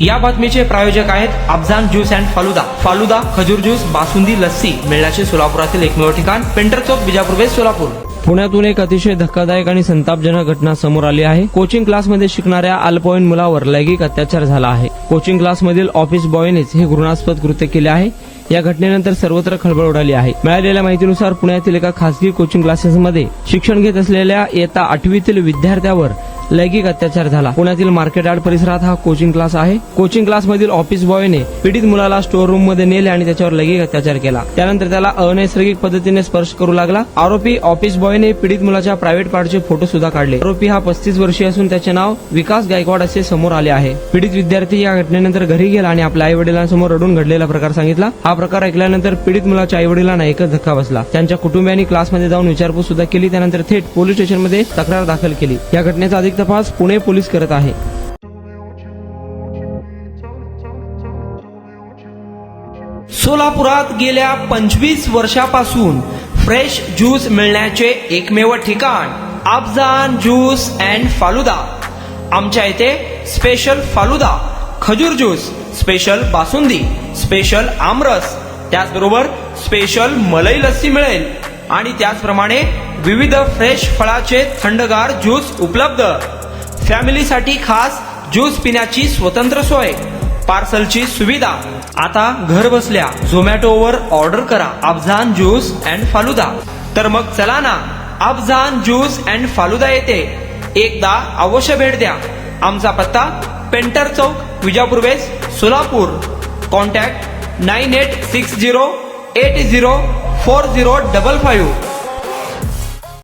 या बातमीचे प्रायोजक आहेत अफजान ज्यूस अँड फालुदा। फालुदा, खजूर ज्यूस, बासुंदी, लस्सी मिळण्याचे सोलापुरातील एकमेव ठिकाण पेंटर चौक, बिजापूर वेस्ट, सोलापूर। पुण्यातून एक अतिशय धक्कादायक आणि संतापजनक घटना समोर आली आहे। कोचिंग क्लासमध्ये शिकणाऱ्या अल्पवयीन मुलावर लैंगिक अत्याचार झाला आहे। कोचिंग क्लासमधील ऑफिस बॉयनेच हे घृणास्पद कृत्य केले आहे। या घटनेनंतर सर्वत्र खळबळ उडाली आहे। मिळालेल्या माहितीनुसार पुण्यातील एका खासगी कोचिंग क्लासेसमध्ये शिक्षण घेत असलेल्या इयत्ता 8वीतील विद्यार्थ्यावर लैंगिक अत्याचार झाला। पुण्यातील मार्केट यार्ड परिसरात हा कोचिंग क्लास आहे। कोचिंग क्लासमधील ऑफिस बॉयने पीडित मुलाला स्टोर रूम मध्ये नेले आणि त्याच्यावर लैंगिक अत्याचार केला। त्यानंतर त्याला अनैसर्गिक पद्धतीने स्पर्श करू लागला। आरोपी ऑफिस बॉयने पीडित मुलाच्या प्रायव्हेट पार्टचे फोटो सुद्धा काढले। आरोपी हा 35 वर्षीय असून त्याचे नाव विकास गायकवाड असे समोर आले आहे। पीडित विद्यार्थी या घटनेनंतर घरी गेला आणि आपल्या आई वडिलांसमोर रडून घडलेला प्रकार सांगितला। हा प्रकार ऐकल्यानंतर पीडित मुलाच्या आई वडिलांना एकच धक्का बसला। त्यांच्या कुटुंबियांनी क्लासमध्ये जाऊन विचारपूस सुद्धा केली। त्यानंतर थेट पोलीस स्टेशनमध्ये तक्रार दाखल केली। या घटनेचा अधिक तपास पुणे पोलीस करत आहे। सोलापुरात गेल्या 25 वर्षापासून फ्रेश ज्यूस मिळण्याचे एकमेव ठिकाण अफजान ज्यूस अँड फालुदा। आमच्या इथे स्पेशल फालुदा, खजूर ज्यूस, स्पेशल बासुंदी, स्पेशल आमरस, त्याचबरोबर स्पेशल मलाई लस्सी मिळेल आणि त्याचप्रमाणे विविध फ्रेश फळाचे थंडगार ज्यूस उपलब्ध। फॅमिलीसाठी खास ज्यूस पिण्याची स्वतंत्र सोय, पार्सलची सुविधा। आता घर बसल्या झोमॅटोवर ऑर्डर करा अफजान ज्यूस अँड फालुदा। तर मग चला ना अफजान ज्यूस अँड फालुदा येथे एकदा अवश्य भेट द्या। आमचा पत्ता पेंटर चौक, बिजापूर वेस्ट, सोलापूर। कॉन्टॅक्ट 9860804055।